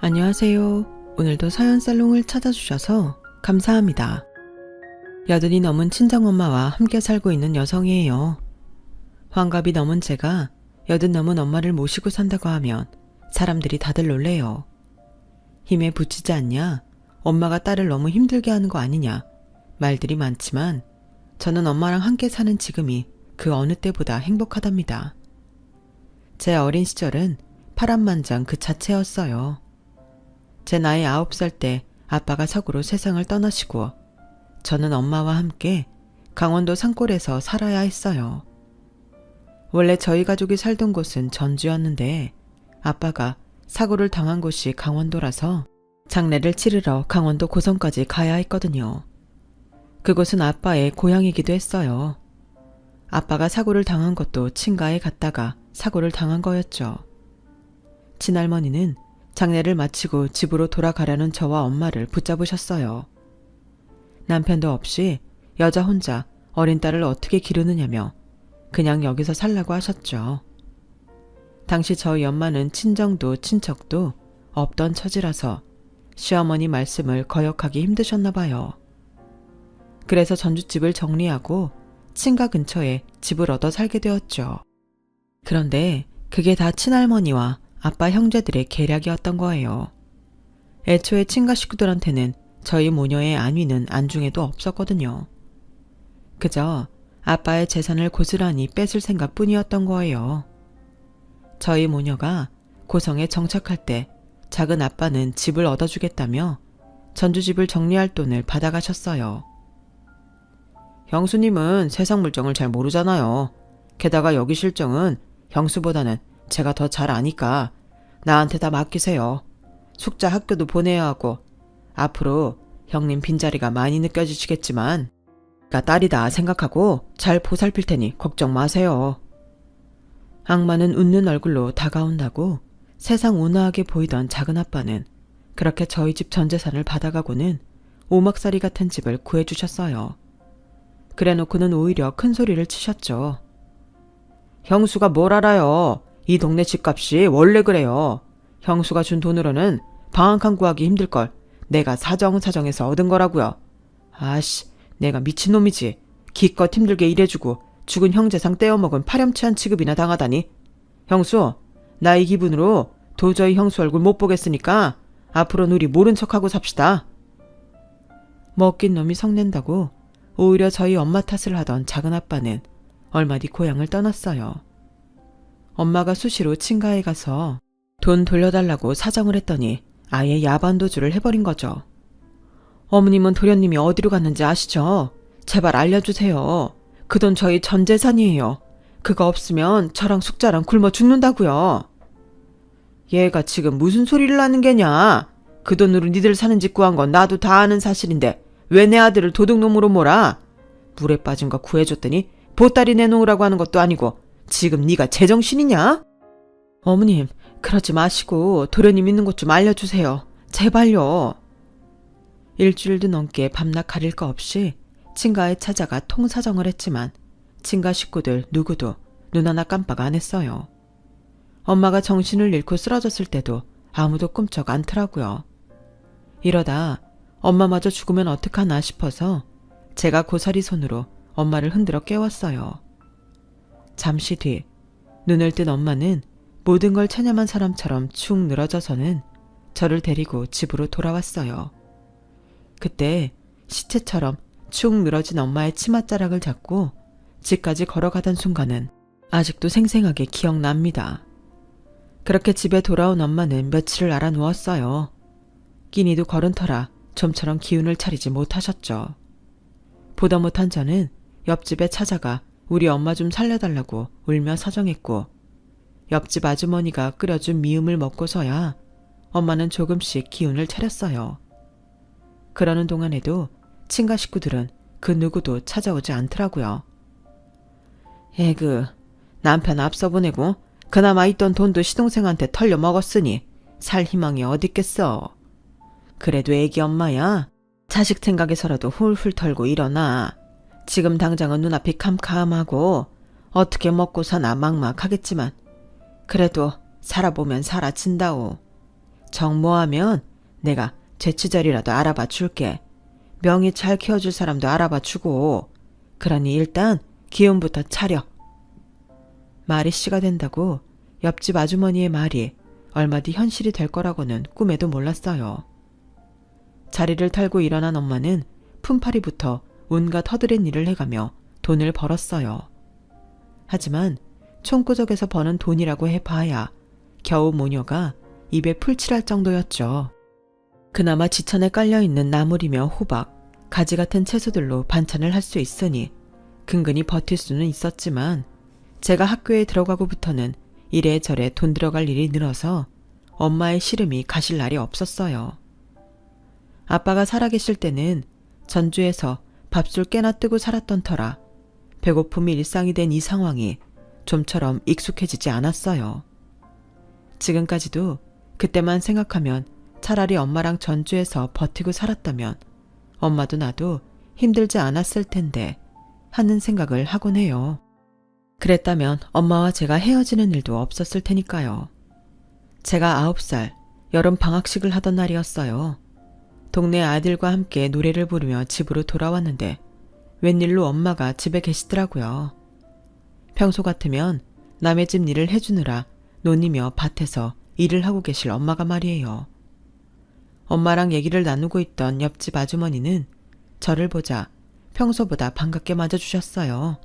안녕하세요. 오늘도 사연살롱을 찾아주셔서 감사합니다. 80이 넘은 친정엄마와 함께 살고 있는 여성이에요. 환갑이 넘은 제가 80 넘은 엄마를 모시고 산다고 하면 사람들이 다들 놀래요. 힘에 부치지 않냐? 엄마가 딸을 너무 힘들게 하는 거 아니냐? 말들이 많지만 저는 엄마랑 함께 사는 지금이 그 어느 때보다 행복하답니다. 제 어린 시절은 파란만장 그 자체였어요. 제 나이 9살 때 아빠가 사고로 세상을 떠나시고 저는 엄마와 함께 강원도 산골에서 살아야 했어요. 원래 저희 가족이 살던 곳은 전주였는데 아빠가 사고를 당한 곳이 강원도라서 장례를 치르러 강원도 고성까지 가야 했거든요. 그곳은 아빠의 고향이기도 했어요. 아빠가 사고를 당한 것도 친가에 갔다가 사고를 당한 거였죠. 친할머니는 장례를 마치고 집으로 돌아가려는 저와 엄마를 붙잡으셨어요. 남편도 없이 여자 혼자 어린 딸을 어떻게 기르느냐며 그냥 여기서 살라고 하셨죠. 당시 저희 엄마는 친정도 친척도 없던 처지라서 시어머니 말씀을 거역하기 힘드셨나 봐요. 그래서 전주집을 정리하고 친가 근처에 집을 얻어 살게 되었죠. 그런데 그게 다 친할머니와 아빠 형제들의 계략이었던 거예요. 애초에 친가 식구들한테는 저희 모녀의 안위는 안중에도 없었거든요. 그저 아빠의 재산을 고스란히 뺏을 생각뿐이었던 거예요. 저희 모녀가 고성에 정착할 때 작은 아빠는 집을 얻어주겠다며 전주집을 정리할 돈을 받아가셨어요. 형수님은 세상 물정을 잘 모르잖아요. 게다가 여기 실정은 형수보다는 제가 더 잘 아니까 나한테 다 맡기세요. 숙자 학교도 보내야 하고 앞으로 형님 빈자리가 많이 느껴지시겠지만 나 딸이다 생각하고 잘 보살필 테니 걱정 마세요. 악마는 웃는 얼굴로 다가온다고 세상 온화하게 보이던 작은 아빠는 그렇게 저희 집 전 재산을 받아가고는 오막살이 같은 집을 구해주셨어요. 그래놓고는 오히려 큰 소리를 치셨죠. 형수가 뭘 알아요. 이 동네 집값이 원래 그래요. 형수가 준 돈으로는 방 한 칸 구하기 힘들걸 내가 사정사정해서 얻은 거라고요. 아씨, 내가 미친놈이지. 기껏 힘들게 일해주고 죽은 형제상 떼어먹은 파렴치한 취급이나 당하다니. 형수, 나 이 기분으로 도저히 형수 얼굴 못 보겠으니까 앞으로는 우리 모른 척하고 삽시다. 먹긴 놈이 성낸다고 오히려 저희 엄마 탓을 하던 작은 아빠는 얼마 뒤 고향을 떠났어요. 엄마가 수시로 친가에 가서 돈 돌려달라고 사정을 했더니 아예 야반도주를 해버린 거죠. 어머님은 도련님이 어디로 갔는지 아시죠? 제발 알려주세요. 그 돈 저희 전 재산이에요. 그거 없으면 저랑 숙자랑 굶어 죽는다고요. 얘가 지금 무슨 소리를 하는 게냐? 그 돈으로 니들 사는 집 구한 건 나도 다 아는 사실인데 왜 내 아들을 도둑놈으로 몰아? 물에 빠진 거 구해줬더니 보따리 내놓으라고 하는 것도 아니고 지금 네가 제정신이냐? 어머님, 그러지 마시고 도련님 있는 곳 좀 알려주세요. 제발요. 일주일도 넘게 밤낮 가릴 거 없이 친가에 찾아가 통사정을 했지만 친가 식구들 누구도 눈 하나 깜빡 안 했어요. 엄마가 정신을 잃고 쓰러졌을 때도 아무도 꿈쩍 않더라고요. 이러다 엄마마저 죽으면 어떡하나 싶어서 제가 고사리 손으로 엄마를 흔들어 깨웠어요. 잠시 뒤 눈을 뜬 엄마는 모든 걸 체념한 사람처럼 축 늘어져서는 저를 데리고 집으로 돌아왔어요. 그때 시체처럼 축 늘어진 엄마의 치맛자락을 잡고 집까지 걸어가던 순간은 아직도 생생하게 기억납니다. 그렇게 집에 돌아온 엄마는 며칠을 알아 누웠어요. 끼니도 걸은 터라 좀처럼 기운을 차리지 못하셨죠. 보다 못한 저는 옆집에 찾아가 우리 엄마 좀 살려달라고 울며 사정했고 옆집 아주머니가 끓여준 미음을 먹고서야 엄마는 조금씩 기운을 차렸어요. 그러는 동안에도 친가 식구들은 그 누구도 찾아오지 않더라고요. 에그, 남편 앞서 보내고 그나마 있던 돈도 시동생한테 털려 먹었으니 살 희망이 어딨겠어. 그래도 애기 엄마야. 자식 생각에서라도 훌훌 털고 일어나. 지금 당장은 눈앞이 캄캄하고 어떻게 먹고 사나 막막하겠지만 그래도 살아보면 살아진다오. 정모하면 내가 재치자리라도 알아봐 줄게. 명희 잘 키워줄 사람도 알아봐 주고. 그러니 일단 기운부터 차려. 말이 씨가 된다고 옆집 아주머니의 말이 얼마 뒤 현실이 될 거라고는 꿈에도 몰랐어요. 자리를 털고 일어난 엄마는 품팔이부터 온갖 허드렛 일을 해가며 돈을 벌었어요. 하지만 총구석에서 버는 돈이라고 해봐야 겨우 모녀가 입에 풀칠할 정도였죠. 그나마 지천에 깔려있는 나물이며 호박, 가지 같은 채소들로 반찬을 할 수 있으니 근근히 버틸 수는 있었지만 제가 학교에 들어가고부터는 이래저래 돈 들어갈 일이 늘어서 엄마의 시름이 가실 날이 없었어요. 아빠가 살아계실 때는 전주에서 밥술 깨나 뜨고 살았던 터라 배고픔이 일상이 된 이 상황이 좀처럼 익숙해지지 않았어요. 지금까지도 그때만 생각하면 차라리 엄마랑 전주에서 버티고 살았다면 엄마도 나도 힘들지 않았을 텐데 하는 생각을 하곤 해요. 그랬다면 엄마와 제가 헤어지는 일도 없었을 테니까요. 제가 9살 여름 방학식을 하던 날이었어요. 동네 아이들과 함께 노래를 부르며 집으로 돌아왔는데 웬일로 엄마가 집에 계시더라고요. 평소 같으면 남의 집 일을 해주느라 논이며 밭에서 일을 하고 계실 엄마가 말이에요. 엄마랑 얘기를 나누고 있던 옆집 아주머니는 저를 보자 평소보다 반갑게 맞아주셨어요.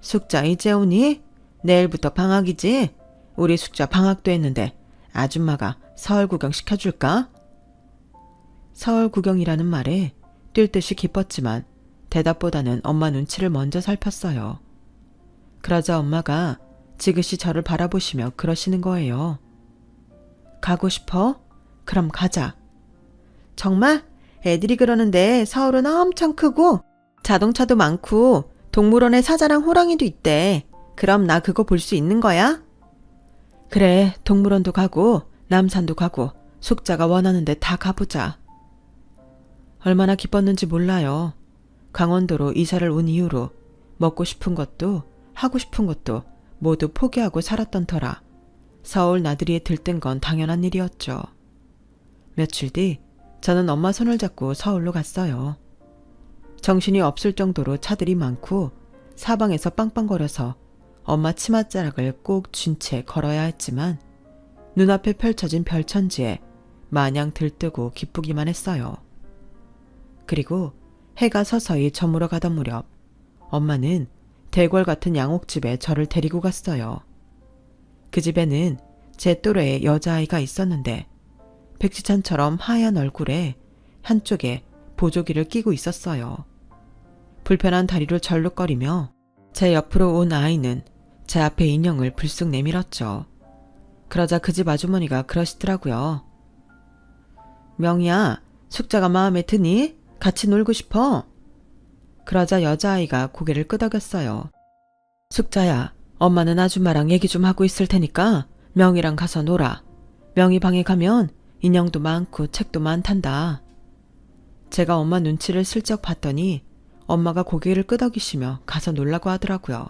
숙자 이제 오니? 내일부터 방학이지? 우리 숙자 방학도 했는데 아줌마가 서울 구경 시켜줄까? 서울 구경이라는 말에 뛸 듯이 기뻤지만 대답보다는 엄마 눈치를 먼저 살폈어요. 그러자 엄마가 지그시 저를 바라보시며 그러시는 거예요. 가고 싶어? 그럼 가자. 정말? 애들이 그러는데 서울은 엄청 크고 자동차도 많고 동물원에 사자랑 호랑이도 있대. 그럼 나 그거 볼 수 있는 거야? 그래, 동물원도 가고 남산도 가고 숙자가 원하는데 다 가보자. 얼마나 기뻤는지 몰라요. 강원도로 이사를 온 이후로 먹고 싶은 것도 하고 싶은 것도 모두 포기하고 살았던 터라 서울 나들이에 들뜬 건 당연한 일이었죠. 며칠 뒤 저는 엄마 손을 잡고 서울로 갔어요. 정신이 없을 정도로 차들이 많고 사방에서 빵빵거려서 엄마 치맛자락을 꼭 쥔 채 걸어야 했지만 눈앞에 펼쳐진 별천지에 마냥 들뜨고 기쁘기만 했어요. 그리고 해가 서서히 저물어 가던 무렵 엄마는 대궐 같은 양옥집에 저를 데리고 갔어요. 그 집에는 제 또래의 여자아이가 있었는데 백지찬처럼 하얀 얼굴에 한쪽에 보조기를 끼고 있었어요. 불편한 다리로 절룩거리며 제 옆으로 온 아이는 제 앞에 인형을 불쑥 내밀었죠. 그러자 그 집 아주머니가 그러시더라고요. 명희야, 숙자가 마음에 드니? 같이 놀고 싶어? 그러자 여자아이가 고개를 끄덕였어요. 숙자야, 엄마는 아줌마랑 얘기 좀 하고 있을 테니까 명희랑 가서 놀아. 명희 방에 가면 인형도 많고 책도 많단다. 제가 엄마 눈치를 슬쩍 봤더니 엄마가 고개를 끄덕이시며 가서 놀라고 하더라고요.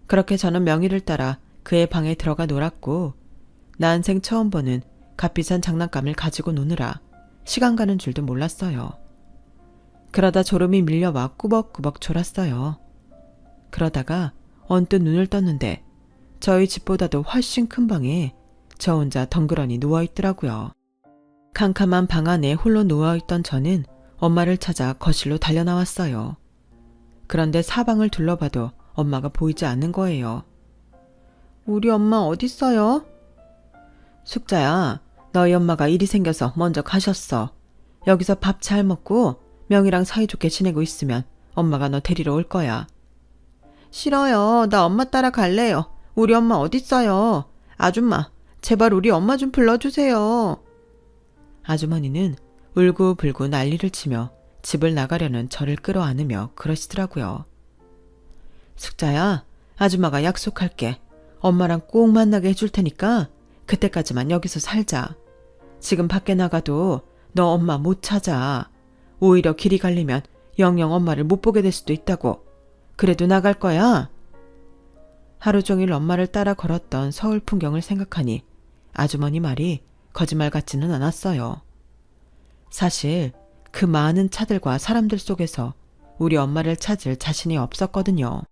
그렇게 저는 명희를 따라 그의 방에 들어가 놀았고 난생 처음 보는 값비싼 장난감을 가지고 노느라 시간 가는 줄도 몰랐어요. 그러다 졸음이 밀려와 꾸벅꾸벅 졸았어요. 그러다가 언뜻 눈을 떴는데 저희 집보다도 훨씬 큰 방에 저 혼자 덩그러니 누워있더라고요. 캄캄한 방 안에 홀로 누워있던 저는 엄마를 찾아 거실로 달려나왔어요. 그런데 사방을 둘러봐도 엄마가 보이지 않는 거예요. 우리 엄마 어딨어요? 숙자야, 너희 엄마가 일이 생겨서 먼저 가셨어. 여기서 밥 잘 먹고 명희랑 사이좋게 지내고 있으면 엄마가 너 데리러 올 거야. 싫어요. 나 엄마 따라 갈래요. 우리 엄마 어딨어요? 아줌마, 제발 우리 엄마 좀 불러주세요. 아주머니는 울고불고 난리를 치며 집을 나가려는 저를 끌어안으며 그러시더라고요. 숙자야, 아줌마가 약속할게. 엄마랑 꼭 만나게 해줄 테니까 그때까지만 여기서 살자. 지금 밖에 나가도 너 엄마 못 찾아. 오히려 길이 갈리면 영영 엄마를 못 보게 될 수도 있다고. 그래도 나갈 거야. 하루 종일 엄마를 따라 걸었던 서울 풍경을 생각하니 아주머니 말이 거짓말 같지는 않았어요. 사실 그 많은 차들과 사람들 속에서 우리 엄마를 찾을 자신이 없었거든요.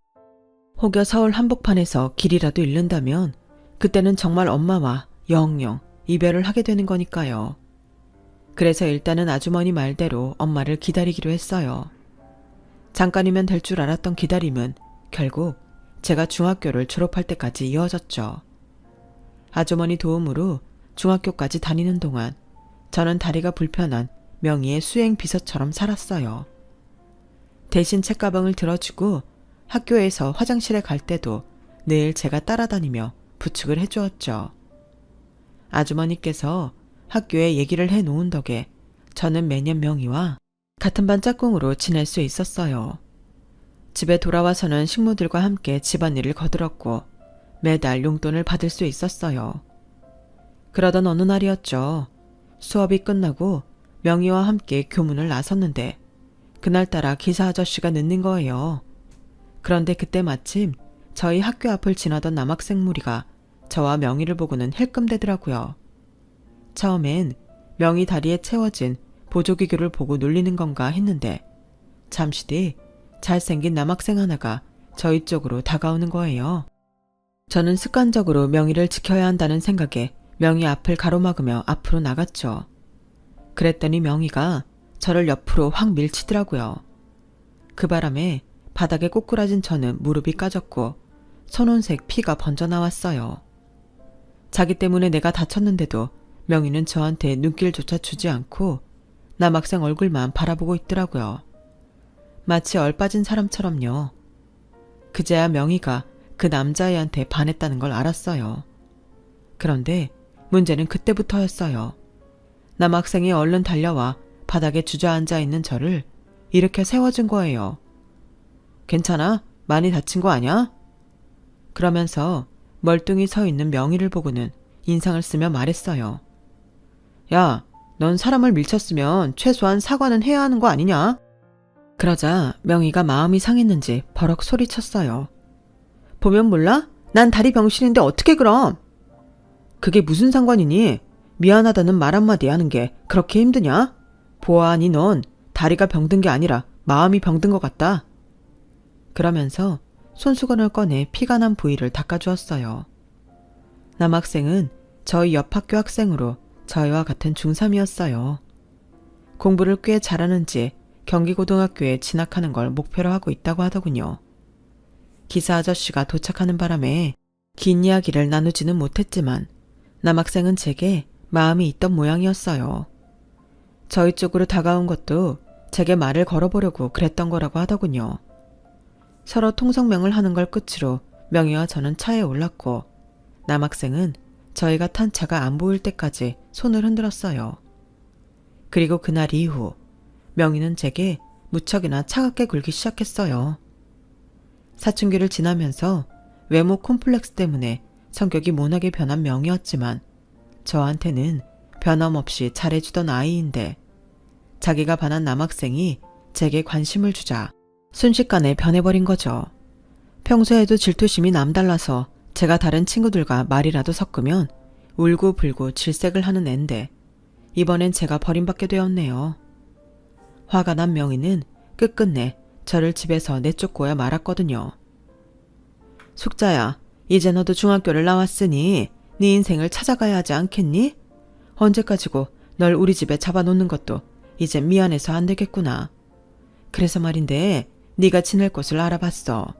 혹여 서울 한복판에서 길이라도 잃는다면 그때는 정말 엄마와 영영 이별을 하게 되는 거니까요. 그래서 일단은 아주머니 말대로 엄마를 기다리기로 했어요. 잠깐이면 될 줄 알았던 기다림은 결국 제가 중학교를 졸업할 때까지 이어졌죠. 아주머니 도움으로 중학교까지 다니는 동안 저는 다리가 불편한 명희의 수행 비서처럼 살았어요. 대신 책가방을 들어주고 학교에서 화장실에 갈 때도 늘 제가 따라다니며 부축을 해주었죠. 아주머니께서 학교에 얘기를 해놓은 덕에 저는 매년 명희와 같은 반 짝꿍으로 지낼 수 있었어요. 집에 돌아와서는 식모들과 함께 집안일을 거들었고 매달 용돈을 받을 수 있었어요. 그러던 어느 날이었죠. 수업이 끝나고 명희와 함께 교문을 나섰는데 그날따라 기사 아저씨가 늦는 거예요. 그런데 그때 마침 저희 학교 앞을 지나던 남학생 무리가 저와 명희를 보고는 힐끔대더라고요. 처음엔 명희 다리에 채워진 보조기교를 보고 놀리는 건가 했는데 잠시 뒤 잘생긴 남학생 하나가 저희 쪽으로 다가오는 거예요. 저는 습관적으로 명희를 지켜야 한다는 생각에 명희 앞을 가로막으며 앞으로 나갔죠. 그랬더니 명희가 저를 옆으로 확 밀치더라고요. 그 바람에 바닥에 꼬꾸라진 저는 무릎이 까졌고 선홍색 피가 번져 나왔어요. 자기 때문에 내가 다쳤는데도 명희는 저한테 눈길조차 주지 않고 남학생 얼굴만 바라보고 있더라고요. 마치 얼빠진 사람처럼요. 그제야 명희가 그 남자애한테 반했다는 걸 알았어요. 그런데 문제는 그때부터였어요. 남학생이 얼른 달려와 바닥에 주저앉아 있는 저를 일으켜 세워준 거예요. 괜찮아? 많이 다친 거 아니야? 그러면서 멀뚱히 서 있는 명희를 보고는 인상을 쓰며 말했어요. 야, 넌 사람을 밀쳤으면 최소한 사과는 해야 하는 거 아니냐? 그러자 명희가 마음이 상했는지 버럭 소리쳤어요. 보면 몰라? 난 다리 병신인데 어떻게 그럼? 그게 무슨 상관이니? 미안하다는 말 한마디 하는 게 그렇게 힘드냐? 보아하니 넌 다리가 병든 게 아니라 마음이 병든 것 같다. 그러면서 손수건을 꺼내 피가 난 부위를 닦아주었어요. 남학생은 저희 옆 학교 학생으로 저희와 같은 중3이었어요. 공부를 꽤 잘하는지 경기고등학교에 진학하는 걸 목표로 하고 있다고 하더군요. 기사 아저씨가 도착하는 바람에 긴 이야기를 나누지는 못했지만 남학생은 제게 마음이 있던 모양이었어요. 저희 쪽으로 다가온 것도 제게 말을 걸어보려고 그랬던 거라고 하더군요. 서로 통성명을 하는 걸 끝으로 명희와 저는 차에 올랐고 남학생은 저희가 탄 차가 안 보일 때까지 손을 흔들었어요. 그리고 그날 이후 명희는 제게 무척이나 차갑게 굴기 시작했어요. 사춘기를 지나면서 외모 콤플렉스 때문에 성격이 모나게 변한 명희였지만 저한테는 변함없이 잘해주던 아이인데 자기가 반한 남학생이 제게 관심을 주자 순식간에 변해버린 거죠. 평소에도 질투심이 남달라서 제가 다른 친구들과 말이라도 섞으면 울고불고 질색을 하는 앤데 이번엔 제가 버림받게 되었네요. 화가 난 명희는 끝끝내 저를 집에서 내쫓고야 말았거든요. 숙자야, 이제 너도 중학교를 나왔으니 네 인생을 찾아가야 하지 않겠니? 언제까지고 널 우리 집에 잡아놓는 것도 이제 미안해서 안 되겠구나. 그래서 말인데 네가 지낼 곳을 알아봤어.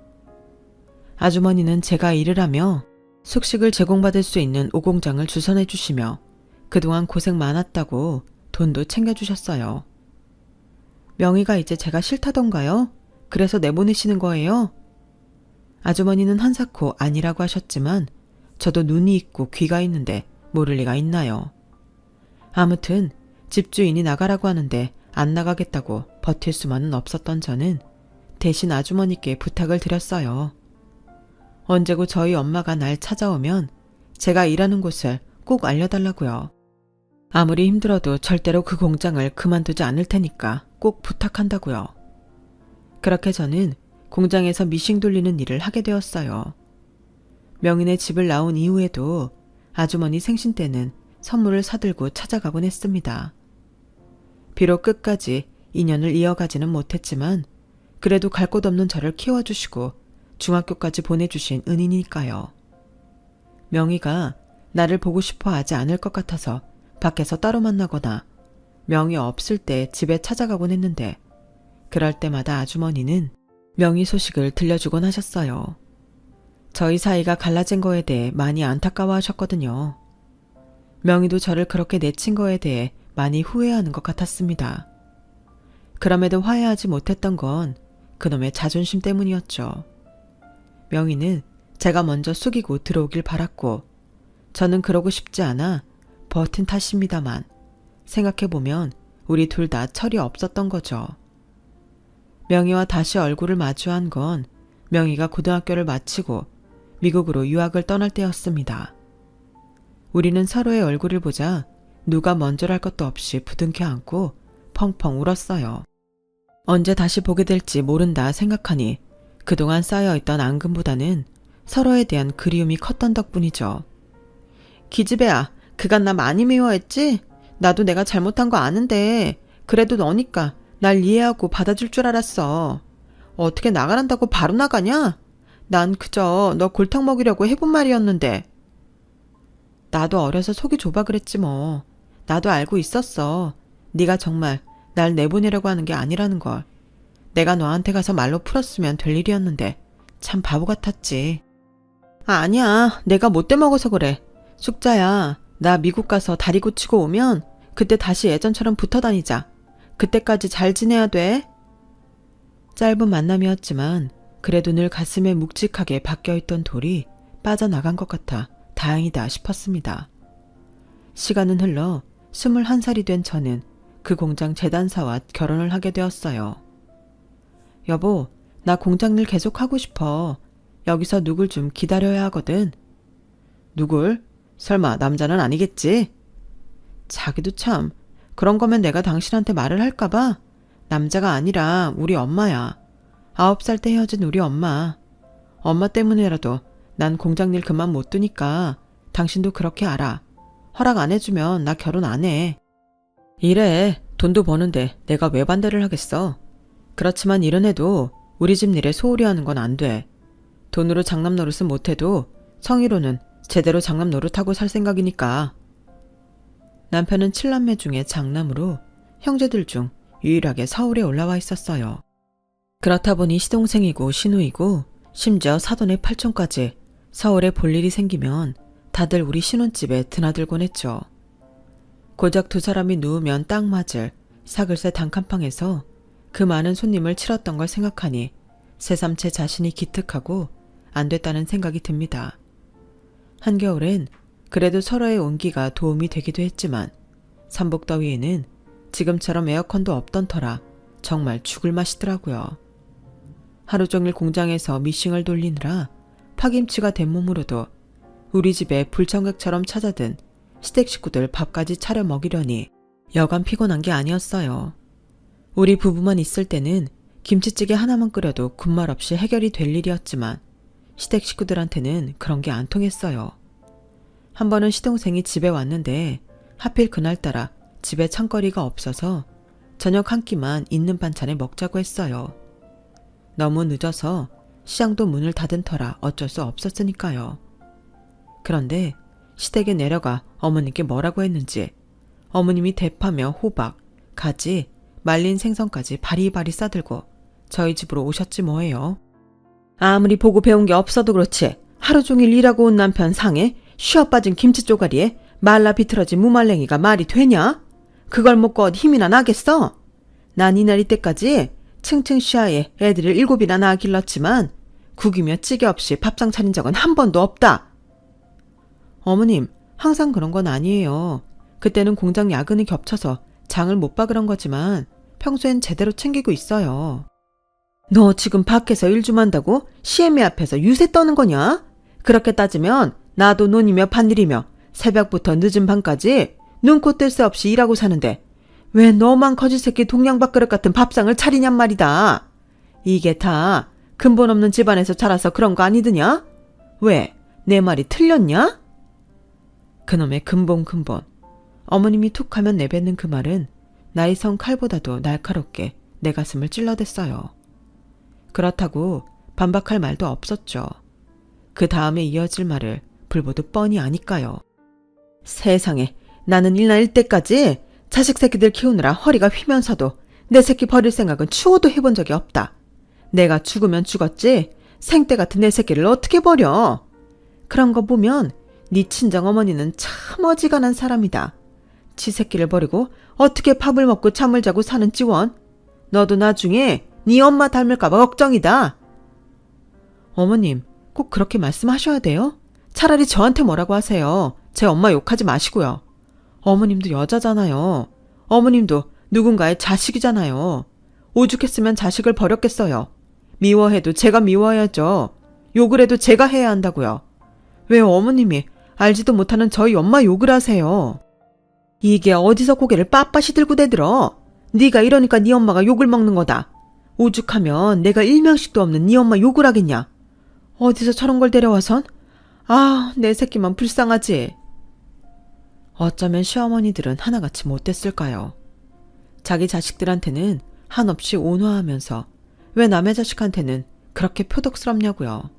아주머니는 제가 일을 하며 숙식을 제공받을 수 있는 오공장을 주선해 주시며 그동안 고생 많았다고 돈도 챙겨주셨어요. 명희가 이제 제가 싫다던가요? 그래서 내보내시는 거예요? 아주머니는 한사코 아니라고 하셨지만 저도 눈이 있고 귀가 있는데 모를 리가 있나요? 아무튼 집주인이 나가라고 하는데 안 나가겠다고 버틸 수만은 없었던 저는 대신 아주머니께 부탁을 드렸어요. 언제고 저희 엄마가 날 찾아오면 제가 일하는 곳을 꼭 알려달라고요. 아무리 힘들어도 절대로 그 공장을 그만두지 않을 테니까 꼭 부탁한다고요. 그렇게 저는 공장에서 미싱 돌리는 일을 하게 되었어요. 명인의 집을 나온 이후에도 아주머니 생신 때는 선물을 사들고 찾아가곤 했습니다. 비록 끝까지 인연을 이어가지는 못했지만 그래도 갈 곳 없는 저를 키워주시고 중학교까지 보내주신 은인이니까요. 명희가 나를 보고 싶어 하지 않을 것 같아서 밖에서 따로 만나거나 명희 없을 때 집에 찾아가곤 했는데 그럴 때마다 아주머니는 명희 소식을 들려주곤 하셨어요. 저희 사이가 갈라진 거에 대해 많이 안타까워 하셨거든요. 명희도 저를 그렇게 내친 거에 대해 많이 후회하는 것 같았습니다. 그럼에도 화해하지 못했던 건 그놈의 자존심 때문이었죠. 명희는 제가 먼저 숙이고 들어오길 바랐고 저는 그러고 싶지 않아 버틴 탓입니다만 생각해보면 우리 둘 다 철이 없었던 거죠. 명희와 다시 얼굴을 마주한 건 명희가 고등학교를 마치고 미국으로 유학을 떠날 때였습니다. 우리는 서로의 얼굴을 보자 누가 먼저랄 것도 없이 부둥켜 안고 펑펑 울었어요. 언제 다시 보게 될지 모른다 생각하니 그동안 쌓여있던 앙금보다는 서로에 대한 그리움이 컸던 덕분이죠. 기집애야, 그간 나 많이 미워했지? 나도 내가 잘못한 거 아는데 그래도 너니까 날 이해하고 받아줄 줄 알았어. 어떻게 나가란다고 바로 나가냐? 난 그저 너 골탕 먹이려고 해본 말이었는데. 나도 어려서 속이 좁아 그랬지 뭐. 나도 알고 있었어. 네가 정말 날 내보내려고 하는 게 아니라는 걸. 내가 너한테 가서 말로 풀었으면 될 일이었는데 참 바보 같았지. 아니야, 내가 못돼 먹어서 그래. 숙자야, 나 미국 가서 다리 고치고 오면 그때 다시 예전처럼 붙어 다니자. 그때까지 잘 지내야 돼. 짧은 만남이었지만 그래도 늘 가슴에 묵직하게 박혀있던 돌이 빠져나간 것 같아 다행이다 싶었습니다. 시간은 흘러 21살이 된 저는 그 공장 재단사와 결혼을 하게 되었어요. 여보, 나 공장 일 계속 하고 싶어. 여기서 누굴 좀 기다려야 하거든. 누굴? 설마 남자는 아니겠지? 자기도 참, 그런 거면 내가 당신한테 말을 할까봐? 남자가 아니라 우리 엄마야. 9살 때 헤어진 우리 엄마. 엄마 때문에라도 난 공장 일 그만 못 두니까 당신도 그렇게 알아. 허락 안 해주면 나 결혼 안 해. 이래, 돈도 버는데 내가 왜 반대를 하겠어. 그렇지만 이런 애도 우리 집 일에 소홀히 하는 건 안 돼. 돈으로 장남 노릇은 못해도 성의로는 제대로 장남 노릇하고 살 생각이니까. 남편은 7남매 중에 장남으로 형제들 중 유일하게 서울에 올라와 있었어요. 그렇다 보니 시동생이고 시누이고 심지어 사돈의 팔촌까지 서울에 볼 일이 생기면 다들 우리 신혼집에 드나들곤 했죠. 고작 두 사람이 누우면 딱 맞을 사글세 단칸방에서 그 많은 손님을 치렀던 걸 생각하니 새삼 제 자신이 기특하고 안 됐다는 생각이 듭니다. 한겨울엔 그래도 서로의 온기가 도움이 되기도 했지만 삼복더위에는 지금처럼 에어컨도 없던 터라 정말 죽을 맛이더라고요. 하루 종일 공장에서 미싱을 돌리느라 파김치가 된 몸으로도 우리 집에 불청객처럼 찾아든 시댁 식구들 밥까지 차려 먹이려니 여간 피곤한 게 아니었어요. 우리 부부만 있을 때는 김치찌개 하나만 끓여도 군말 없이 해결이 될 일이었지만 시댁 식구들한테는 그런 게 안 통했어요. 한 번은 시동생이 집에 왔는데 하필 그날따라 집에 찬거리가 없어서 저녁 한 끼만 있는 반찬에 먹자고 했어요. 너무 늦어서 시장도 문을 닫은 터라 어쩔 수 없었으니까요. 그런데 시댁에 내려가 어머님께 뭐라고 했는지 어머님이 대파며 호박, 가지, 말린 생선까지 바리바리 싸들고 저희 집으로 오셨지 뭐예요. 아무리 보고 배운 게 없어도 그렇지 하루 종일 일하고 온 남편 상에 쉬어 빠진 김치 쪼가리에 말라 비틀어진 무말랭이가 말이 되냐? 그걸 먹고 어디 힘이나 나겠어? 난 이날 이때까지 층층 시야에 애들을 7이나 낳아 길렀지만 국이며 찌개 없이 밥상 차린 적은 한 번도 없다. 어머님, 항상 그런 건 아니에요. 그때는 공장 야근이 겹쳐서 장을 못 봐 그런 거지만 평소엔 제대로 챙기고 있어요. 너 지금 밖에서 일 좀 한다고 시애미 앞에서 유세 떠는 거냐? 그렇게 따지면 나도 논이며 밭일이며 새벽부터 늦은 밤까지 눈코 뜰 새 없이 일하고 사는데 왜 너만 거지새끼 동양밥그릇 같은 밥상을 차리냔 말이다. 이게 다 근본 없는 집안에서 자라서 그런 거 아니드냐? 왜? 내 말이 틀렸냐? 그놈의 근본 어머님이 툭 하면 내뱉는 그 말은 나이성 칼보다도 날카롭게 내 가슴을 찔러댔어요. 그렇다고 반박할 말도 없었죠. 그 다음에 이어질 말을 불보듯 뻔히 아니까요. 세상에, 나는 일 날 때까지 자식 새끼들 키우느라 허리가 휘면서도 내 새끼 버릴 생각은 추호도 해본 적이 없다. 내가 죽으면 죽었지 생때 같은 내 새끼를 어떻게 버려. 그런 거 보면 네 친정어머니는 참 어지간한 사람이다. 지 새끼를 버리고 어떻게 밥을 먹고 잠을 자고 사는지 원. 너도 나중에 네 엄마 닮을까 봐 걱정이다. 어머님, 꼭 그렇게 말씀하셔야 돼요? 차라리 저한테 뭐라고 하세요. 제 엄마 욕하지 마시고요. 어머님도 여자잖아요. 어머님도 누군가의 자식이잖아요. 오죽했으면 자식을 버렸겠어요. 미워해도 제가 미워해야죠. 욕을 해도 제가 해야 한다고요. 왜 어머님이 알지도 못하는 저희 엄마 욕을 하세요? 이게 어디서 고개를 빳빳이 들고 대들어. 네가 이러니까 네 엄마가 욕을 먹는 거다. 오죽하면 내가 일명식도 없는 네 엄마 욕을 하겠냐. 어디서 저런 걸 데려와선? 아, 내 새끼만 불쌍하지. 어쩌면 시어머니들은 하나같이 못됐을까요? 자기 자식들한테는 한없이 온화하면서 왜 남의 자식한테는 그렇게 표독스럽냐고요.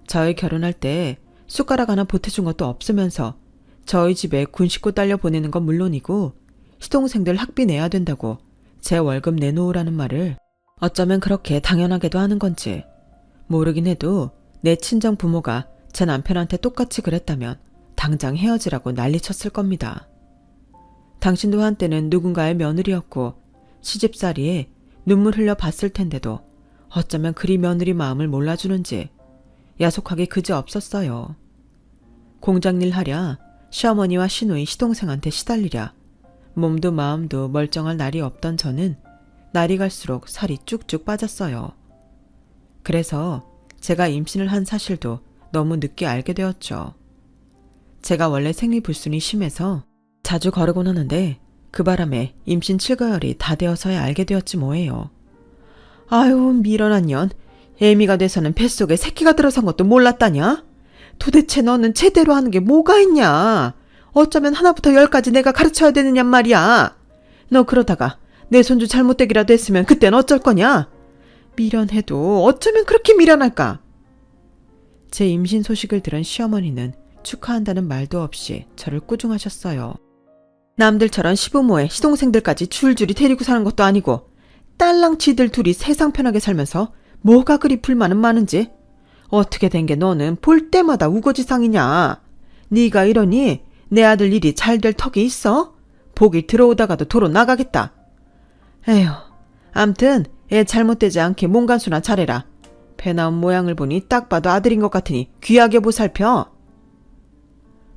저희 결혼할 때 숟가락 하나 보태준 것도 없으면서 저희 집에 군 식구 딸려 보내는 건 물론이고 시동생들 학비 내야 된다고 제 월급 내놓으라는 말을 어쩌면 그렇게 당연하게도 하는 건지 모르긴 해도 내 친정 부모가 제 남편한테 똑같이 그랬다면 당장 헤어지라고 난리쳤을 겁니다. 당신도 한때는 누군가의 며느리였고 시집살이에 눈물 흘려 봤을 텐데도 어쩌면 그리 며느리 마음을 몰라주는지 야속하게 그지없었어요. 공장일 하랴 시어머니와 시누이 시동생한테 시달리랴 몸도 마음도 멀쩡할 날이 없던 저는 날이 갈수록 살이 쭉쭉 빠졌어요. 그래서 제가 임신을 한 사실도 너무 늦게 알게 되었죠. 제가 원래 생리불순이 심해서 자주 거르곤 하는데 그 바람에 임신 7개월이 다 되어서야 알게 되었지 뭐예요. 아유, 미련한 년. 애미가 돼서는 뱃속에 새끼가 들어선 것도 몰랐다냐? 도대체 너는 제대로 하는 게 뭐가 있냐? 어쩌면 하나부터 10까지 내가 가르쳐야 되느냔 말이야. 너 그러다가 내 손주 잘못되기라도 했으면 그땐 어쩔 거냐? 미련해도 어쩌면 그렇게 미련할까? 제 임신 소식을 들은 시어머니는 축하한다는 말도 없이 저를 꾸중하셨어요. 남들처럼 시부모에 시동생들까지 줄줄이 데리고 사는 것도 아니고 딸랑 지들 둘이 세상 편하게 살면서 뭐가 그리 불만은 많은지 어떻게 된 게 너는 볼 때마다 우거지상이냐. 네가 이러니 내 아들 일이 잘 될 턱이 있어? 복이 들어오다가도 도로 나가겠다. 에휴, 암튼 애 잘못되지 않게 몸간수나 잘해라. 배 나온 모양을 보니 딱 봐도 아들인 것 같으니 귀하게 보살펴.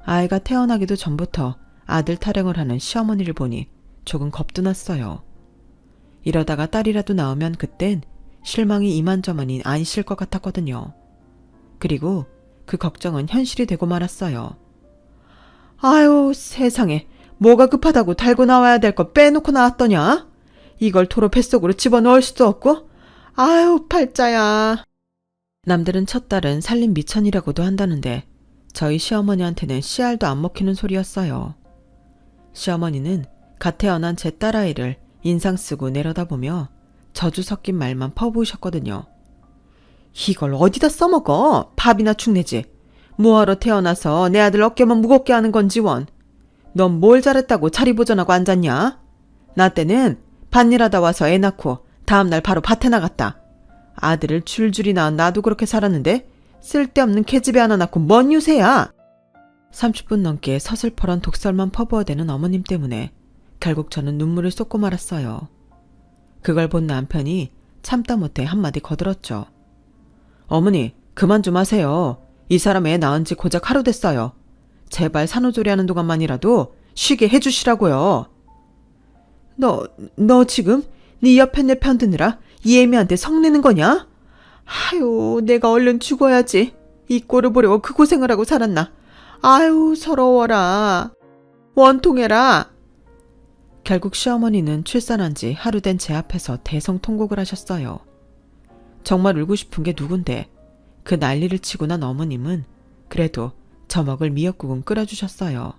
아이가 태어나기도 전부터 아들 타령을 하는 시어머니를 보니 조금 겁도 났어요. 이러다가 딸이라도 나오면 그땐 실망이 이만저만이 아니실 것 같았거든요. 그리고 그 걱정은 현실이 되고 말았어요. 아유, 세상에, 뭐가 급하다고 달고 나와야 될 거 빼놓고 나왔더냐? 이걸 도로 뱃속으로 집어넣을 수도 없고? 아유, 팔자야. 남들은 첫 딸은 살림 미천이라고도 한다는데 저희 시어머니한테는 씨알도 안 먹히는 소리였어요. 시어머니는 갓 태어난 제 딸아이를 인상 쓰고 내려다보며 저주 섞인 말만 퍼부으셨거든요. 이걸 어디다 써먹어? 밥이나 축내지. 뭐하러 태어나서 내 아들 어깨만 무겁게 하는 건지 원. 넌 뭘 잘했다고 자리 보전하고 앉았냐? 나 때는 밭일하다 와서 애 낳고 다음날 바로 밭에 나갔다. 아들을 줄줄이 낳은 나도 그렇게 살았는데 쓸데없는 계집애 하나 낳고 뭔 유세야. 30분 넘게 서슬퍼런 독설만 퍼부어대는 어머님 때문에 결국 저는 눈물을 쏟고 말았어요. 그걸 본 남편이 참다 못해 한마디 거들었죠. 어머니, 그만 좀 하세요. 이 사람 애 낳은 지 고작 하루 됐어요. 제발 산후조리하는 동안만이라도 쉬게 해주시라고요. 너 지금 네 옆에 내 편 드느라 이 애미한테 성내는 거냐? 아유, 내가 얼른 죽어야지. 이 꼴을 보려고 그 고생을 하고 살았나. 아유, 서러워라. 원통해라. 결국 시어머니는 출산한 지 하루 된 제 앞에서 대성통곡을 하셨어요. 정말 울고 싶은 게 누군데 그 난리를 치고 난 어머님은 그래도 저 먹을 미역국은 끓여주셨어요.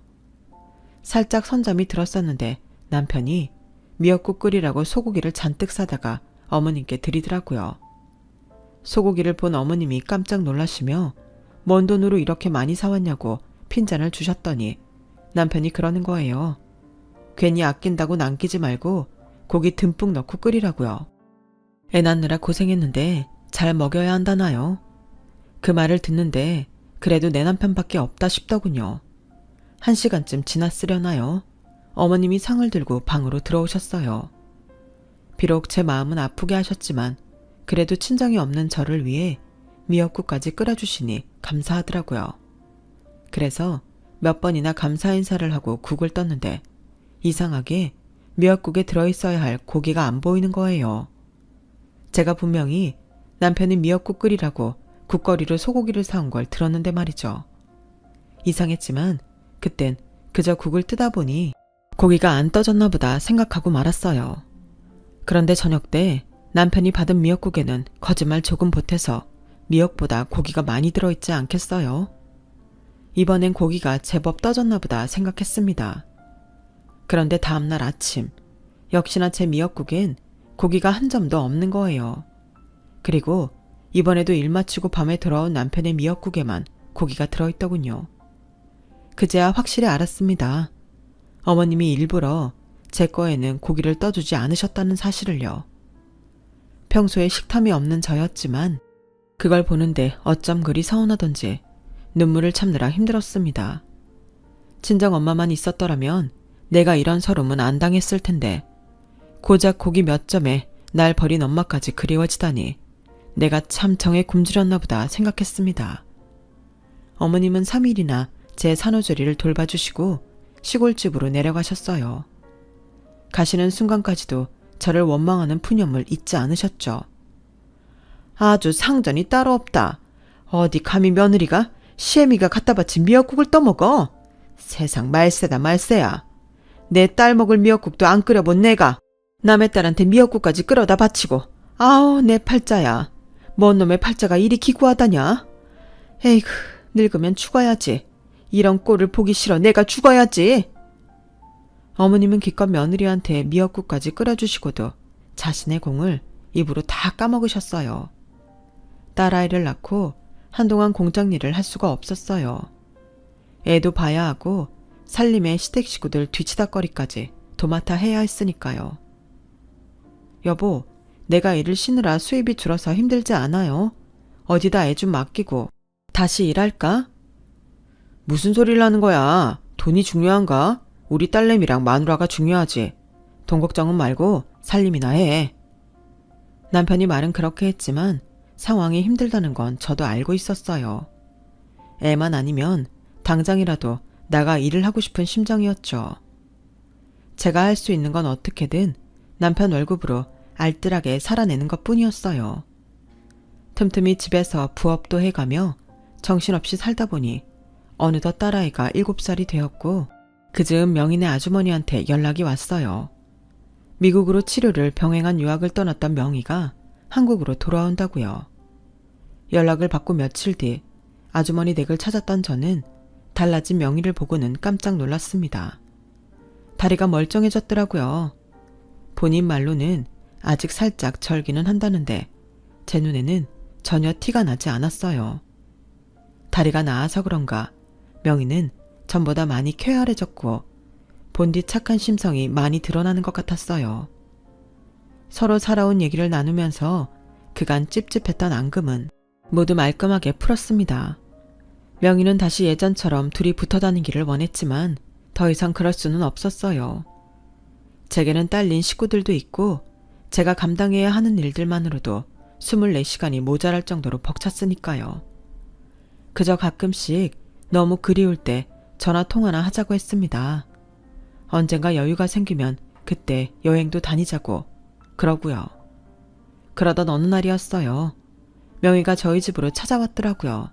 살짝 선잠이 들었었는데 남편이 미역국 끓이라고 소고기를 잔뜩 사다가 어머님께 드리더라고요. 소고기를 본 어머님이 깜짝 놀라시며 뭔 돈으로 이렇게 많이 사왔냐고 핀잔을 주셨더니 남편이 그러는 거예요. 괜히 아낀다고 남기지 말고 고기 듬뿍 넣고 끓이라고요. 애 낳느라 고생했는데 잘 먹여야 한다나요? 그 말을 듣는데 그래도 내 남편밖에 없다 싶더군요. 1시간쯤 지났으려나요? 어머님이 상을 들고 방으로 들어오셨어요. 비록 제 마음은 아프게 하셨지만 그래도 친정이 없는 저를 위해 미역국까지 끓여주시니 감사하더라고요. 그래서 몇 번이나 감사 인사를 하고 국을 떴는데 이상하게 미역국에 들어있어야 할 고기가 안 보이는 거예요. 제가 분명히 남편이 미역국 끓이라고 국거리로 소고기를 사온 걸 들었는데 말이죠. 이상했지만 그땐 그저 국을 뜨다 보니 고기가 안 떠졌나 보다 생각하고 말았어요. 그런데 저녁 때 남편이 받은 미역국에는 거짓말 조금 보태서 미역보다 고기가 많이 들어있지 않겠어요? 이번엔 고기가 제법 떠졌나 보다 생각했습니다. 그런데 다음날 아침 역시나 제 미역국엔 고기가 한 점도 없는 거예요. 그리고 이번에도 일 마치고 밤에 돌아온 남편의 미역국에만 고기가 들어있더군요. 그제야 확실히 알았습니다. 어머님이 일부러 제 거에는 고기를 떠주지 않으셨다는 사실을요. 평소에 식탐이 없는 저였지만 그걸 보는데 어쩜 그리 서운하던지 눈물을 참느라 힘들었습니다. 친정 엄마만 있었더라면 내가 이런 서름은 안 당했을 텐데 고작 고기 몇 점에 날 버린 엄마까지 그리워지다니 내가 참 정에 굶주렸나 보다 생각했습니다. 어머님은 3일이나 제 산후조리를 돌봐주시고 시골집으로 내려가셨어요. 가시는 순간까지도 저를 원망하는 푸념을 잊지 않으셨죠. 아주 상전이 따로 없다. 어디 감히 며느리가 시애미가 갖다 바친 미역국을 떠먹어? 세상 말세다 말세야. 내 딸 먹을 미역국도 안 끓여본 내가 남의 딸한테 미역국까지 끓여다 바치고 아우 내 팔자야. 뭔 놈의 팔자가 이리 기구하다냐? 에이구 늙으면 죽어야지. 이런 꼴을 보기 싫어 내가 죽어야지. 어머님은 기껏 며느리한테 미역국까지 끓여주시고도 자신의 공을 입으로 다 까먹으셨어요. 딸아이를 낳고 한동안 공장 일을 할 수가 없었어요. 애도 봐야 하고 살림에 시댁 식구들 뒤치다거리까지 도맡아 해야 했으니까요. 여보, 내가 일을 쉬느라 수입이 줄어서 힘들지 않아요? 어디다 애 좀 맡기고 다시 일할까? 무슨 소리를 하는 거야? 돈이 중요한가? 우리 딸내미랑 마누라가 중요하지. 돈 걱정은 말고 살림이나 해. 남편이 말은 그렇게 했지만 상황이 힘들다는 건 저도 알고 있었어요. 애만 아니면 당장이라도 나가 일을 하고 싶은 심정이었죠. 제가 할 수 있는 건 어떻게든 남편 월급으로 알뜰하게 살아내는 것뿐이었어요. 틈틈이 집에서 부업도 해가며 정신없이 살다 보니 어느덧 딸아이가 7살이 되었고 그 즈음 명인의 아주머니한테 연락이 왔어요. 미국으로 치료를 병행한 유학을 떠났던 명희가 한국으로 돌아온다고요. 연락을 받고 며칠 뒤 아주머니 댁을 찾았던 저는 달라진 명희를 보고는 깜짝 놀랐습니다. 다리가 멀쩡해졌더라고요. 본인 말로는 아직 살짝 절기는 한다는데 제 눈에는 전혀 티가 나지 않았어요. 다리가 나아서 그런가 명희는 전보다 많이 쾌활해졌고 본디 착한 심성이 많이 드러나는 것 같았어요. 서로 살아온 얘기를 나누면서 그간 찝찝했던 앙금은 모두 말끔하게 풀었습니다. 명희는 다시 예전처럼 둘이 붙어 다니기를 원했지만 더 이상 그럴 수는 없었어요. 제게는 딸린 식구들도 있고 제가 감당해야 하는 일들만으로도 24시간이 모자랄 정도로 벅찼으니까요. 그저 가끔씩 너무 그리울 때 전화 통화나 하자고 했습니다. 언젠가 여유가 생기면 그때 여행도 다니자고 그러고요. 그러던 어느 날이었어요. 명희가 저희 집으로 찾아왔더라고요.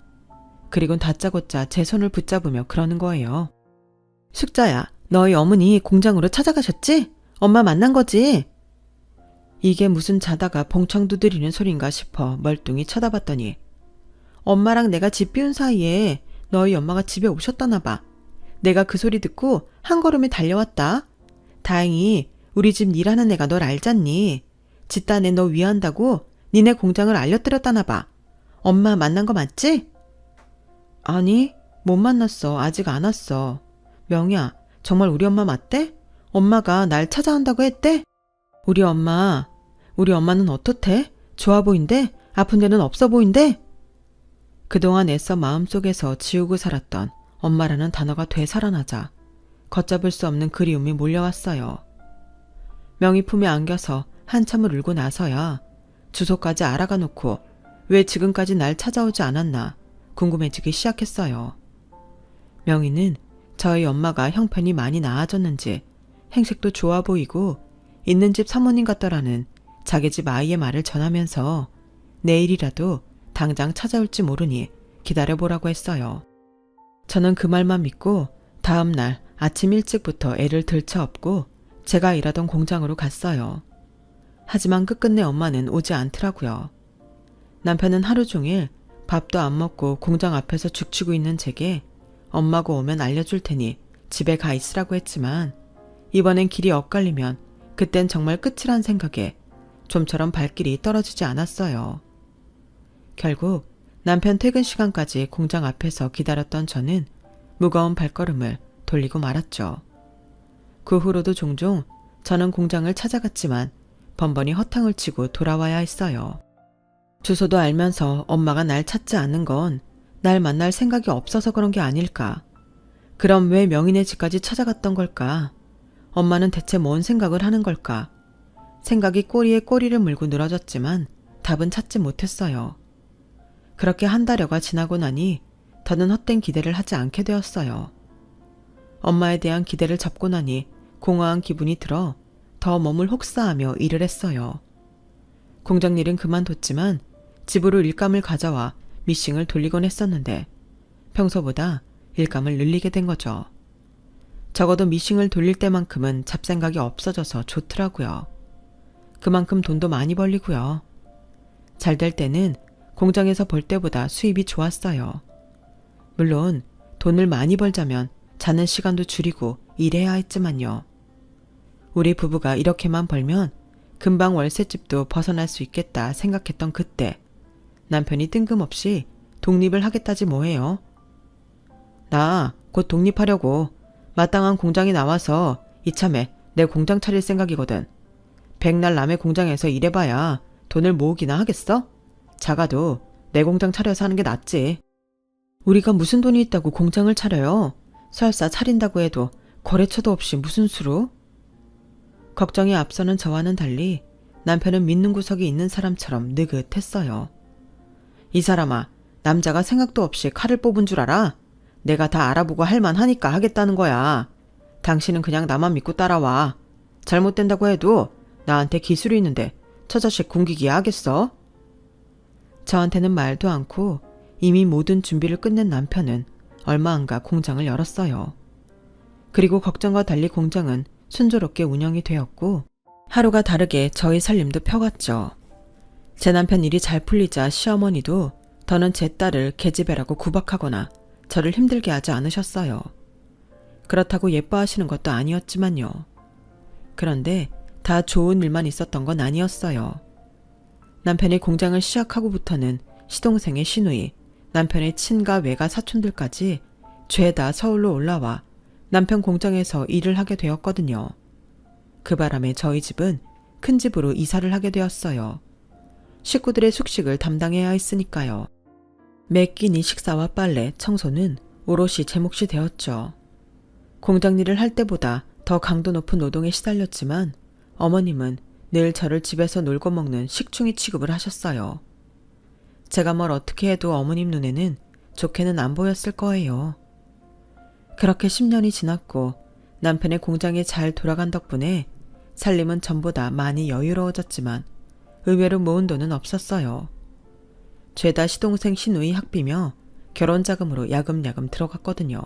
그리곤 다짜고짜 제 손을 붙잡으며 그러는 거예요. 숙자야, 너희 어머니 공장으로 찾아가셨지? 엄마 만난 거지? 이게 무슨 자다가 봉창 두드리는 소린가 싶어 멀뚱히 쳐다봤더니 엄마랑 내가 집 비운 사이에 너희 엄마가 집에 오셨다나 봐. 내가 그 소리 듣고 한 걸음에 달려왔다. 다행히 우리 집 일하는 애가 널 알잖니. 집단 애 너 위한다고 니네 공장을 알려뜨렸다나 봐. 엄마 만난 거 맞지? 아니, 못 만났어. 아직 안 왔어. 명희야, 정말 우리 엄마 맞대? 엄마가 날 찾아온다고 했대? 우리 엄마는 어떻대? 좋아 보인대? 아픈 데는 없어 보인대? 그동안 애써 마음속에서 지우고 살았던 엄마라는 단어가 되살아나자 걷잡을 수 없는 그리움이 몰려왔어요. 명희 품에 안겨서 한참을 울고 나서야 주소까지 알아가 놓고 왜 지금까지 날 찾아오지 않았나 궁금해지기 시작했어요. 명희는 저희 엄마가 형편이 많이 나아졌는지 행색도 좋아 보이고 있는 집 사모님 같더라는 자기 집 아이의 말을 전하면서 내일이라도 당장 찾아올지 모르니 기다려보라고 했어요. 저는 그 말만 믿고 다음 날 아침 일찍부터 애를 들쳐업고 제가 일하던 공장으로 갔어요. 하지만 끝끝내 엄마는 오지 않더라고요. 남편은 하루 종일 밥도 안 먹고 공장 앞에서 죽치고 있는 제게 엄마가 오면 알려줄 테니 집에 가 있으라고 했지만 이번엔 길이 엇갈리면 그땐 정말 끝이란 생각에 좀처럼 발길이 떨어지지 않았어요. 결국 남편 퇴근 시간까지 공장 앞에서 기다렸던 저는 무거운 발걸음을 돌리고 말았죠. 그 후로도 종종 저는 공장을 찾아갔지만 번번이 허탕을 치고 돌아와야 했어요. 주소도 알면서 엄마가 날 찾지 않는 건 날 만날 생각이 없어서 그런 게 아닐까. 그럼 왜 명인의 집까지 찾아갔던 걸까? 엄마는 대체 뭔 생각을 하는 걸까? 생각이 꼬리에 꼬리를 물고 늘어졌지만 답은 찾지 못했어요. 그렇게 한 달여가 지나고 나니 더는 헛된 기대를 하지 않게 되었어요. 엄마에 대한 기대를 접고 나니 공허한 기분이 들어 더 몸을 혹사하며 일을 했어요. 공장 일은 그만뒀지만 집으로 일감을 가져와 미싱을 돌리곤 했었는데 평소보다 일감을 늘리게 된 거죠. 적어도 미싱을 돌릴 때만큼은 잡생각이 없어져서 좋더라고요. 그만큼 돈도 많이 벌리고요. 잘 될 때는 공장에서 벌 때보다 수입이 좋았어요. 물론 돈을 많이 벌자면 자는 시간도 줄이고 일해야 했지만요. 우리 부부가 이렇게만 벌면 금방 월세집도 벗어날 수 있겠다 생각했던 그때 남편이 뜬금없이 독립을 하겠다지 뭐예요. 나 곧 독립하려고 마땅한 공장이 나와서 이참에 내 공장 차릴 생각이거든. 백날 남의 공장에서 일해봐야 돈을 모으기나 하겠어? 작아도 내 공장 차려서 하는 게 낫지. 우리가 무슨 돈이 있다고 공장을 차려요? 설사 차린다고 해도 거래처도 없이 무슨 수로? 걱정이 앞서는 저와는 달리 남편은 믿는 구석이 있는 사람처럼 느긋했어요. 이 사람아, 남자가 생각도 없이 칼을 뽑은 줄 알아? 내가 다 알아보고 할만하니까 하겠다는 거야. 당신은 그냥 나만 믿고 따라와. 잘못된다고 해도 나한테 기술이 있는데 저 자식 굶기기야 하겠어? 저한테는 말도 않고 이미 모든 준비를 끝낸 남편은 얼마 안가 공장을 열었어요. 그리고 걱정과 달리 공장은 순조롭게 운영이 되었고 하루가 다르게 저희 살림도 펴갔죠. 제 남편 일이 잘 풀리자 시어머니도 더는 제 딸을 계집애라고 구박하거나 저를 힘들게 하지 않으셨어요. 그렇다고 예뻐하시는 것도 아니었지만요. 그런데 다 좋은 일만 있었던 건 아니었어요. 남편이 공장을 시작하고부터는 시동생의 시누이, 남편의 친가 외가 사촌들까지 죄다 서울로 올라와 남편 공장에서 일을 하게 되었거든요. 그 바람에 저희 집은 큰 집으로 이사를 하게 되었어요. 식구들의 숙식을 담당해야 했으니까요. 매 끼니 식사와 빨래, 청소는 오롯이 제 몫이 되었죠. 공장 일을 할 때보다 더 강도 높은 노동에 시달렸지만 어머님은 늘 저를 집에서 놀고 먹는 식충이 취급을 하셨어요. 제가 뭘 어떻게 해도 어머님 눈에는 좋게는 안 보였을 거예요. 그렇게 10년이 지났고 남편의 공장이 잘 돌아간 덕분에 살림은 전보다 많이 여유로워졌지만 의외로 모은 돈은 없었어요. 죄다 시동생 시누이 학비며 결혼자금으로 야금야금 들어갔거든요.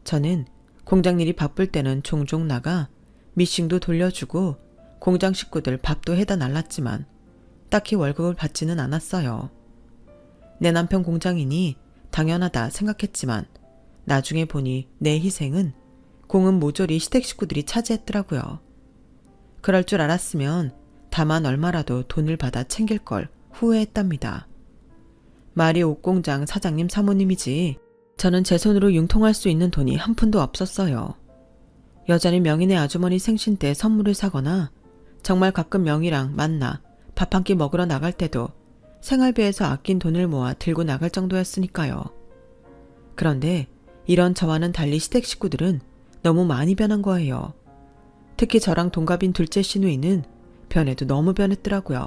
저는 공장 일이 바쁠 때는 종종 나가 미싱도 돌려주고 공장 식구들 밥도 해다 날랐지만 딱히 월급을 받지는 않았어요. 내 남편 공장이니 당연하다 생각했지만 나중에 보니 내 희생은 공은 모조리 시댁 식구들이 차지했더라고요. 그럴 줄 알았으면 다만 얼마라도 돈을 받아 챙길 걸 후회했답니다. 말이 옷공장 사장님 사모님이지 저는 제 손으로 융통할 수 있는 돈이 한 푼도 없었어요. 여전히 명인의 아주머니 생신 때 선물을 사거나 정말 가끔 명이랑 만나 밥 한 끼 먹으러 나갈 때도 생활비에서 아낀 돈을 모아 들고 나갈 정도였으니까요. 그런데 이런 저와는 달리 시댁 식구들은 너무 많이 변한 거예요. 특히 저랑 동갑인 둘째 시누이는 변해도 너무 변했더라고요.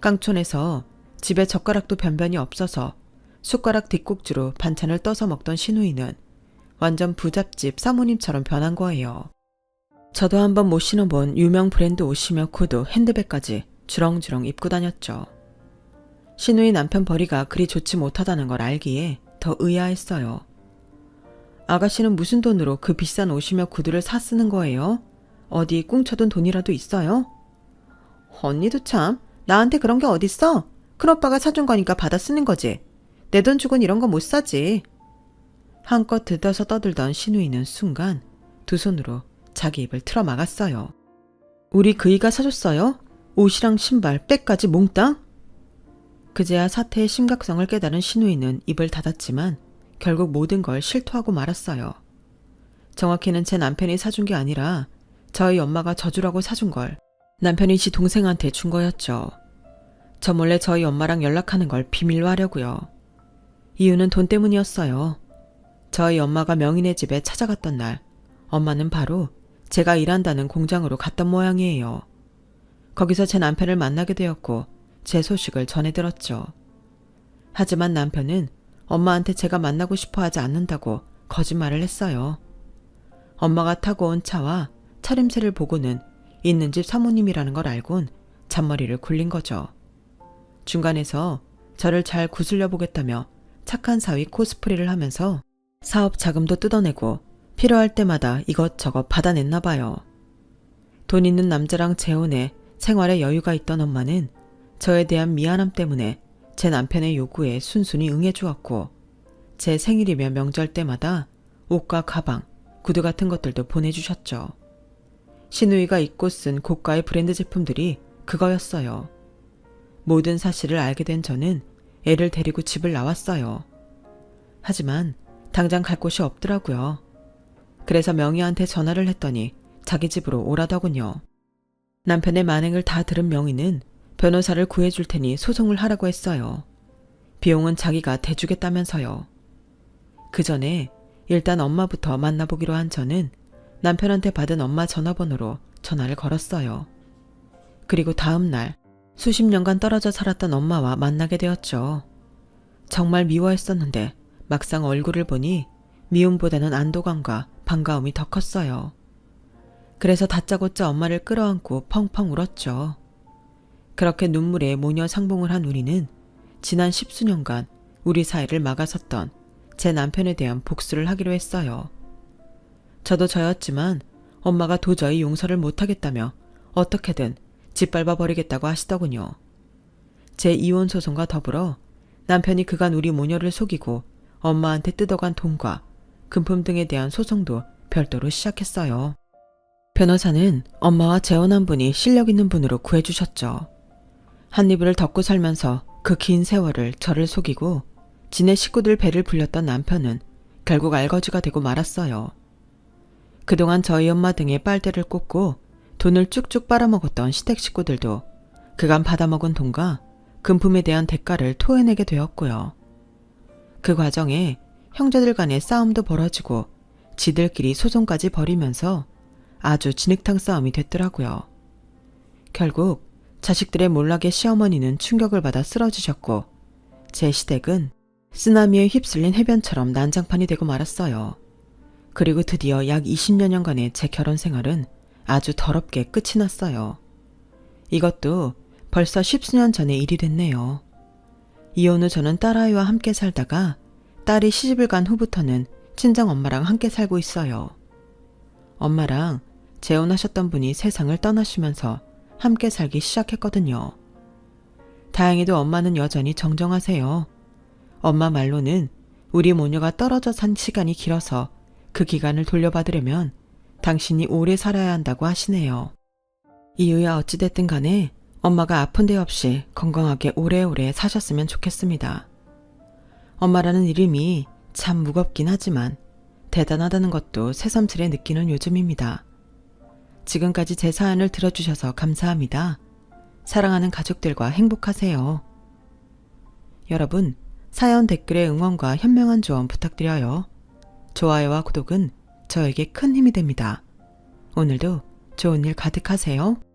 깡촌에서 집에 젓가락도 변변이 없어서 숟가락 뒷꼭지로 반찬을 떠서 먹던 시누이는 완전 부잣집 사모님처럼 변한 거예요. 저도 한번 못 신어본 유명 브랜드 옷이며 구두, 핸드백까지 주렁주렁 입고 다녔죠. 시누이 남편 벌이가 그리 좋지 못하다는 걸 알기에 더 의아했어요. 아가씨는 무슨 돈으로 그 비싼 옷이며 구두를 사 쓰는 거예요? 어디 꿍쳐둔 돈이라도 있어요? 언니도 참, 나한테 그런 게 어딨어? 큰오빠가 사준 거니까 받아 쓰는 거지. 내 돈 주곤 이런 거 못 사지. 한껏 들떠서 떠들던 시누이는 순간 두 손으로 자기 입을 틀어 막았어요. 우리 그이가 사줬어요? 옷이랑 신발, 백까지 몽땅? 그제야 사태의 심각성을 깨달은 시누이는 입을 닫았지만 결국 모든 걸 실토하고 말았어요. 정확히는 제 남편이 사준 게 아니라 저희 엄마가 져주라고 사준 걸 남편이 지 동생한테 준 거였죠. 저 몰래 저희 엄마랑 연락하는 걸 비밀로 하려고요. 이유는 돈 때문이었어요. 저희 엄마가 명인의 집에 찾아갔던 날 엄마는 바로 제가 일한다는 공장으로 갔던 모양이에요. 거기서 제 남편을 만나게 되었고 제 소식을 전해 들었죠. 하지만 남편은 엄마한테 제가 만나고 싶어 하지 않는다고 거짓말을 했어요. 엄마가 타고 온 차와 차림새를 보고는 있는 집 사모님이라는 걸 알곤 잔머리를 굴린 거죠. 중간에서 저를 잘 구슬려 보겠다며 착한 사위 코스프레를 하면서 사업 자금도 뜯어내고 필요할 때마다 이것저것 받아냈나 봐요. 돈 있는 남자랑 재혼해 생활에 여유가 있던 엄마는 저에 대한 미안함 때문에 제 남편의 요구에 순순히 응해주었고 제 생일이며 명절 때마다 옷과 가방, 구두 같은 것들도 보내주셨죠. 시누이가 입고 쓴 고가의 브랜드 제품들이 그거였어요. 모든 사실을 알게 된 저는 애를 데리고 집을 나왔어요. 하지만 당장 갈 곳이 없더라고요. 그래서 명희한테 전화를 했더니 자기 집으로 오라더군요. 남편의 만행을 다 들은 명희는 변호사를 구해줄 테니 소송을 하라고 했어요. 비용은 자기가 대주겠다면서요. 그 전에 일단 엄마부터 만나보기로 한 저는 남편한테 받은 엄마 전화번호로 전화를 걸었어요. 그리고 다음 날 수십 년간 떨어져 살았던 엄마와 만나게 되었죠. 정말 미워했었는데 막상 얼굴을 보니 미움보다는 안도감과 반가움이 더 컸어요. 그래서 다짜고짜 엄마를 끌어안고 펑펑 울었죠. 그렇게 눈물에 모녀 상봉을 한 우리는 지난 10수년간 우리 사이를 막아섰던 제 남편에 대한 복수를 하기로 했어요. 저도 저였지만 엄마가 도저히 용서를 못하겠다며 어떻게든 짓밟아 버리겠다고 하시더군요. 제 이혼 소송과 더불어 남편이 그간 우리 모녀를 속이고 엄마한테 뜯어간 돈과 금품 등에 대한 소송도 별도로 시작했어요. 변호사는 엄마와 재혼한 분이 실력 있는 분으로 구해주셨죠. 한 이불을 덮고 살면서 그 긴 세월을 저를 속이고 지네 식구들 배를 불렸던 남편은 결국 알거지가 되고 말았어요. 그동안 저희 엄마 등에 빨대를 꽂고 돈을 쭉쭉 빨아먹었던 시댁 식구들도 그간 받아먹은 돈과 금품에 대한 대가를 토해내게 되었고요. 그 과정에 형제들 간의 싸움도 벌어지고 지들끼리 소송까지 벌이면서 아주 진흙탕 싸움이 됐더라고요. 결국 자식들의 몰락에 시어머니는 충격을 받아 쓰러지셨고 제 시댁은 쓰나미에 휩쓸린 해변처럼 난장판이 되고 말았어요. 그리고 드디어 약 20여년간의 제 결혼 생활은 아주 더럽게 끝이 났어요. 이것도 벌써 10수년 전의 일이 됐네요. 이혼 후 저는 딸아이와 함께 살다가 딸이 시집을 간 후부터는 친정엄마랑 함께 살고 있어요. 엄마랑 재혼하셨던 분이 세상을 떠나시면서 함께 살기 시작했거든요. 다행히도 엄마는 여전히 정정하세요. 엄마 말로는 우리 모녀가 떨어져 산 시간이 길어서 그 기간을 돌려받으려면 당신이 오래 살아야 한다고 하시네요. 이유야 어찌됐든 간에 엄마가 아픈 데 없이 건강하게 오래오래 사셨으면 좋겠습니다. 엄마라는 이름이 참 무겁긴 하지만 대단하다는 것도 새삼스레 느끼는 요즘입니다. 지금까지 제 사연을 들어주셔서 감사합니다. 사랑하는 가족들과 행복하세요. 여러분, 사연 댓글에 응원과 현명한 조언 부탁드려요. 좋아요와 구독은 저에게 큰 힘이 됩니다. 오늘도 좋은 일 가득하세요.